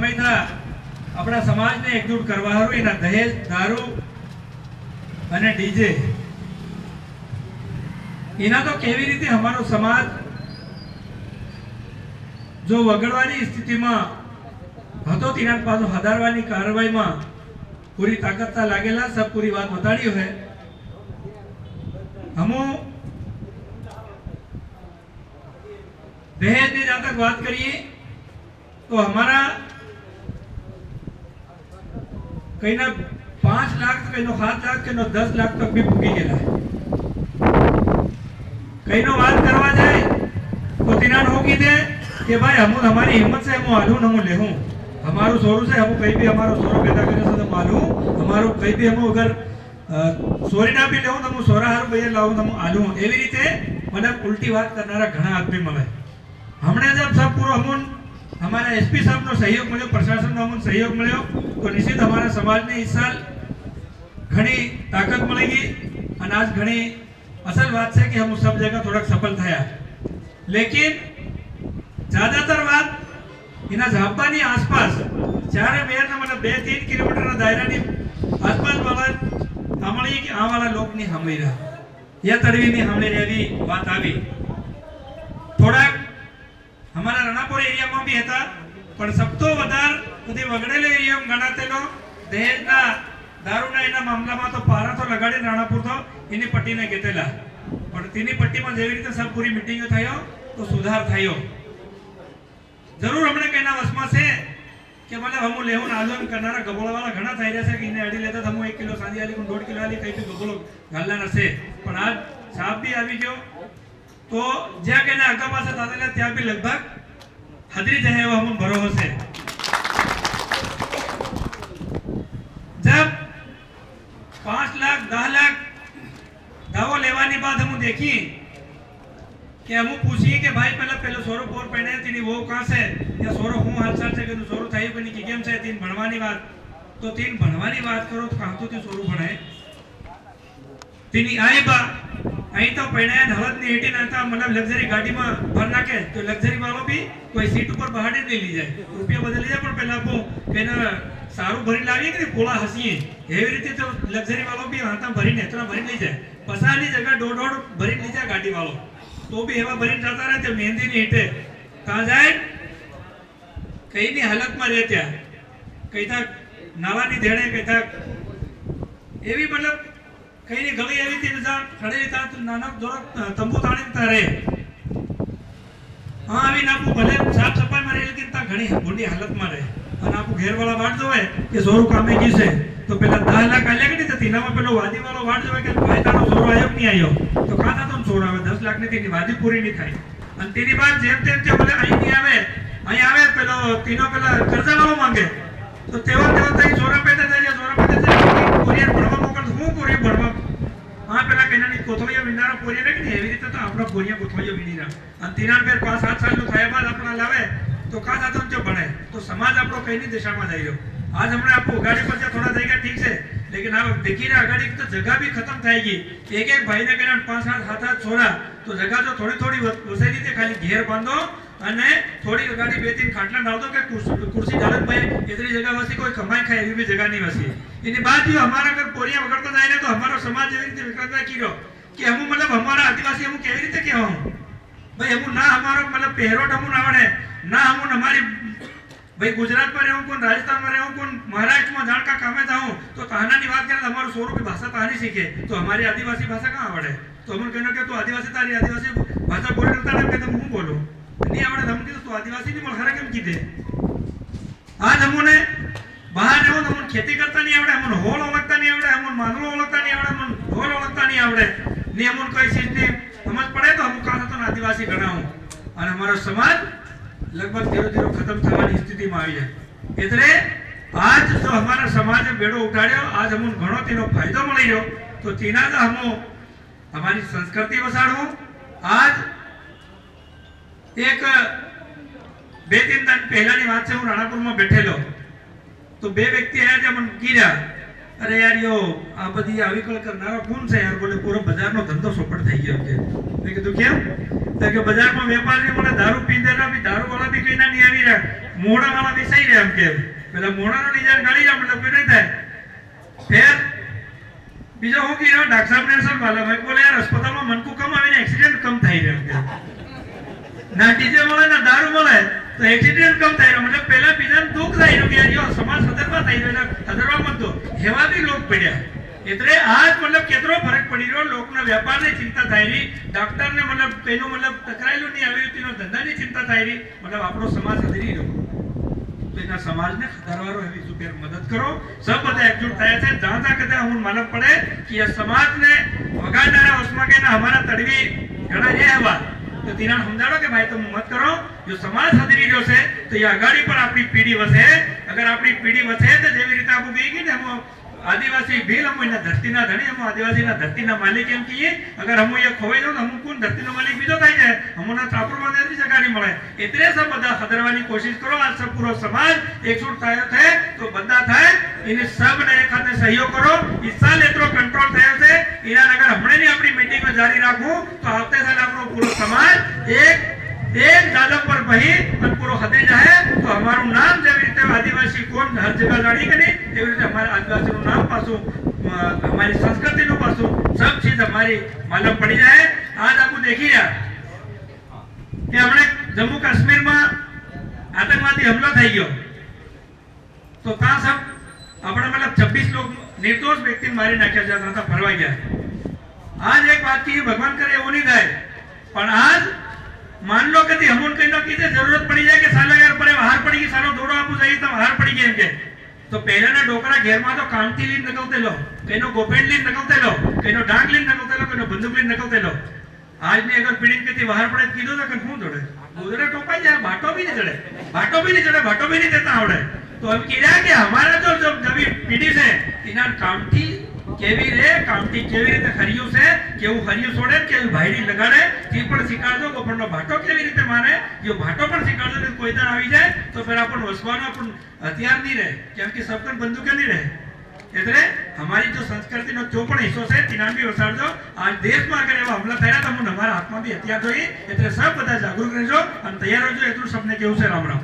समय था अपना समाज ने एकजुट करवा हारू एना दहेज दारू अने डीजे एना तो केवी रीते हमारो समाज जो वगड़वानी स्थिति में हतो तीना पाछो हदारवानी कारवाई में पूरी ताकतता लागेला सब पूरी बात बताड़ी है। हमो दहेज ने जहां तक बात करिए तो हमारा कहीं ना 5 लाख तो कहीं 7 लाख कहीं 10 लाख तक भी भूगी गया है। कहीं नो बात करवा जाए तो तीना होगी दे कि भाई हम हमारी हिम्मत से हम आलू न ले हूं हमारो सोरू से हम कहीं भी हमारो सोरो पैदा करे से तो मालूम हमारो कहीं भी हम अगर सोरी ना भी ले तो हम सोरा हारू भैया लाऊं तो हम आलू एवी रीते मतलब उल्टी बात करनारा घणा आदमी मळे। हमने जब सब पूरा हम हमारे एसपी साहब नो सहयोग मिलो प्रशासन नो हमन सहयोग मिलो तो निश्चित हमारा समाज ने इस साल घणी ताकत मिलेगी और आज घणी असल बात है कि हम सब जगह थोड़ा सफल थया। लेकिन ज्यादातर बात इना झापानी आसपास चारे मेर ना मतलब 2-3 किलोमीटर ना दायरा नी आसपास वाला हमणी कि आ वाला लोग नी हमेरा या तड़वी नी हमने रेवी बात आवी थोड़ा हमारा रणापुर एरिया में भी था पण सबतो वधार बधी वगड़ेले एरिया में गणातेलो दहेजना दारूना एना मामलाમાં तो पारा तो लगाडी रणापुर तो एनी पट्टीने घेतेला पण तेनी पट्टीમાં જેવી રીતે सब पूरी मीटिंग થયો तो सुधार થયો। जरूर हमने कहना वसमा से कि मतलब हम लेवन आलोन करनारा गबोळा वाला घणा થઈ રહ્યા છે કે ઇને અડી લેતા हम 1 किलो સાંધી આલી 1.5 किलो आली કઈ બી ગબોળો ગાલના નસે પણ આજ સાપ भी આવી ગયો तो ज्या कहना आगा पास दादेला त्या भी लगभग हदरी जाए वो हम भरोसा है। जब 5 लाख 10 लाख दावो लेवानी बात हम देखी कि हम पूछिए कि भाई पहले सोरो पोर पहने तीनी वो कहां से या सोरो हूं हालचाल से कि सोरो थाई बनी की गेम से तीन भणवानी बात तो तीन भणवानी बात करो तो कहां तो सोरो भणाए तीनी आई बा अहीं तो पहने हलत ने हेटी नाता मतलब लग्जरी गाड़ी में भर नाखे तो लग्जरी वालों भी कोई सीट ऊपर बहाड़े नहीं ली जाए रुपया बदल जाए पर पहला आपको कहना सारू भरी लावीए कि पोला हसीए एवी रीते तो लग्जरी वालों भी हाथा भरी ने इतना भरी ली जाए पसानी जगह डोड भरी ली जाए गाड़ी वालों तो भी एवा भरी जाता रहे तो मेहंदी नहीं हेटे कहां जाए कहीं नहीं हालत में रहत्या कहीं था नाला नहीं देणे कहीं था एवी मतलब कहीं नहीं गली आई थी जा खड़े था तो नाना जोरा तंबू ताणी तारे हां अभी ना को भले साफ सफाई में लेकिन ता घणी बुंडी हालत में रहे और आपको घेर वाला वाट जो है कि सोरू कामे की से तो पहला 10 लाख आले के नहीं तो तीना में पहलो वादी वाला वाट जो है कि भाई तारो सोरो आयो नहीं आयो तो कहा था तुम सोरो आवे 10 लाख ने तेरी वादी पूरी नहीं थाई अन तेरी बात जेम तेम ते बोले आई नहीं आवे आई आवे पहलो तीनो पहला कर्जा वालो मांगे तो तेवा तई सोरा पैदा दे सोरा पैदा दे कोरियर भरवा मोकल हूं कोरियर भरवा हां पेला केनानी कोथळियो विनारा पोरिया रे कि एवी रीते तो आपरा पोरिया कोथळियो विनीरा अन तीना पेर 5-7 साल नो थाया बाद अपना लावे तो का था तुम जो बने तो समाज आपरो कई नहीं दिशा में जाई रहो। आज हमने आपको गाड़ी पर थोड़ा देगा ठीक से लेकिन आप देखी ना गाड़ी की तो जगह भी खत्म थाएगी एक भाई ने कहना 5-7 छोरा तो जगह जो थोड़ी वसेली थी खाली घेर बांधो અને થોડી ગાડી 2-3 ખાટલા डाल दो કે कुर्सी डालन भाई इतनी जगह वसी कोई कमाई खाए ये भी जगह नहीं वसी इनी बात भी हमारा अगर पोरिया वगड़ता जाए तो हमारा समाज एवी रीते विकलता कीरो कि हम मतलब हमारा आदिवासी हम केवी रीते के हम भाई हम ना हमारो मतलब पहरोट हम आवड़े ना हम हमारी भाई गुजरात में रहूं कोन राजस्थान में रहूं कोन महाराष्ट्र में जाण का कामे जाऊं तो तानानी बात करे हमारो सोरो की भाषा तानी सीखे तो हमारी आदिवासी भाषा कहां आवड़े तो हम कहनो कि तू आदिवासी तारी आदिवासी भाषा बोल रहा था कि तुम हूं बोलो नहीं आवड़े हम की तो आदिवासी नहीं मलखरा केम कीधे आज हमने बाहर रहूं हम खेती करता नहीं आवड़े हम होल ओळखता नहीं आवड़े हम मांदलो ओळखता नहीं आवड़े हम ढोल ओळखता नहीं आवड़े नहीं हम कोई चीज नहीं समझ पड़े तो हम कहा तो आदिवासी गणाऊं और हमारा समाज लगभग धीरे खत्म थवानी स्थिति में आई है એટલે आज जो हमारा समाज बेड़ो उठाड़्यो आज हम घणो तेनो फायदो मळी रह्यो तो तेना ज हम हमारी संस्कृति वसाड़ो। आज एक 2-3 दिन पहलानी बात से हूँ राणापुर में बैठेलो तो 2 व्यक्ति आया जब मन कीरा અરે યાર યો આ બધી અવિકળ કરનારો કોણ છે યાર? બોલે પૂરો બજારનો ધંધો સોપટ થઈ ગયો કે. મેં કીધું કેમ? તો કે બજારમાં વેપારી મને દારૂ પીંદેલા બી દારૂ વાળા બી કઈના નહીં આવી રહ્યા, મોડા વાળા બેસાઈ રહ્યા એમ કે. પેલા મોડાનો નિજાન ગાળી જા મતલબ કોઈ નહીં થાય. ફેર બીજો હું કીધું ડાક્ટર સાહેબ ને સર વાલા ભાઈ બોલે યાર अस्पताल में मन को कम आવીને એક્સિડન્ટ કમ થઈ રહ્યો કે. ના ડીજે મળે ના દારૂ મળે તો એક્સિડન્ટ કમ થઈ રહ્યો. મતલબ પહેલા બીજાને દુઃખ થઈ રહ્યું કે યાર સમાજ સદરમાં થઈ રહ્યો હદરવા મત દો એવા બી લોક પડ્યા. એટલે આજ મતલબ કેટલો ફરક પડી રહ્યો. લોકના વેપારની ચિંતા થઈ રહી, ડોક્ટરને મતલબ તેનો મતલબ ટકરાયેલું નહીં આવી તેનો ધંધાની ચિંતા થઈ રહી. મતલબ આપણો સમાજ હદરી રહ્યો. તો એના સમાજને ખતરવારો એવી સુપેર મદદ કરો. સબ બધા એકજૂટ થયા છે. જ્યાં જ્યાં કદા હું માલूम પડે કે આ સમાજને વગાડનારા ઉસ્મા કે હમારા તડવી ઘણા જે હવા તો તીના સમજાડો કે ભાઈ તમે મત કરો. જો સમાજ હદરી રહ્યો છે તો એ આગાડી પર આપણી પીઢી વસે. અગર આપણી પીઢી વસે તો જેવી રીતે આપણું કહી ગઈ ને हम आदिवासी भील हम इन धरती ना धनी हम आदिवासी ना धरती ना मालिक एम कहिए. अगर हम ये खोवाई दो हम कोण धरती नो मालिक बीजो થઈ જાય हमना चापर में नहीं जगह नहीं મળે. એટલે सब બધા ખતરવાની કોશિશ કરો. આ सब પૂરો સમાજ એકજૂટ થયો છે તો બધા થાય એને સબને એક હાથે સહયોગ કરો. इस साल એટલો કંટ્રોલ થયો છે એના અગર હમણાંની આપણી મીટિંગ માં જારી રાખું તો આવતે સાલ આપણો પૂરો સમાજ एक दादा पर बही और पूरा हदे जाए तो हमाરું નામ જેવી રીતે આદિવાસી કોણ હર જગ્યા જાણી કે નહીં એવી રીતે અમારા આદિવાસીનું નામ પાછું हमारी संस्कृतिનું પાછું सब चीज हमारी मालूम पड़ी जाए. आज आपको देखी રહ્યા કે हमने जम्मू काश्मीर में आतंकवादी हमला થઈ ગયો तो ત્યાં सब આપણે मतलब 26 लोग निर्दोष व्यक्ति मारी નાખ્યા જતા હતા ફરવા ગયા. आज एक बात की भगवान करे એવું નહીં થાય પણ आज मान लो कि हमन कहीं ना कहीं जरूरत पड़ी जाए कि साला यार परे बाहर पड़ी गई सालो दौड़ो आपू जाइए तो बाहर पड़ी गए के तो पहले ना डोकरा घेर में तो कांटी लीन निकलते लो, कहीं गोपेन लीन निकलते लो, कहीं डांग लीन निकलते लो, कहीं बंदूक लीन निकलते लो. आज ने अगर पीड़ित के बाहर पड़े कीधो तो कौन दौड़े? गुजरे टोपाई जाए भाटो भी नहीं चढ़े, भाटो भी नहीं चढ़े, भाटो भी नहीं देता आवड़े. तो अब किया कि हमारा जो जब पीढ़ी से इना कांटी केवी रे कामटी केवी रीते हरियो से केवू हरियो छोड़े केवी भाईडी लगाड़े ती पण शिकार दो गोपनનો ભાટો કેવી રીતે મારે જો ભાટો પણ શીખવાડ દો તો કોઈ દર આવી જાય તો फिर अपन વસવાનો अपन હથિયાર નહીં રહે કેમ કે સબકન બંદૂકે નહીં રહે. એટલે हमारी जो संस्कृति નો जो પણ હિસ્સો છે તેના બી વસાડજો. આજ દેશમાં અગર એવા હુમલા થયા તો અમારા હાથમાં બી હથિયાર જોઈએ. એટલે સબ બધા જાગૃત રહેજો અને તૈયાર રહેજો. એટલું સબને કેવું છે. રામ રામ.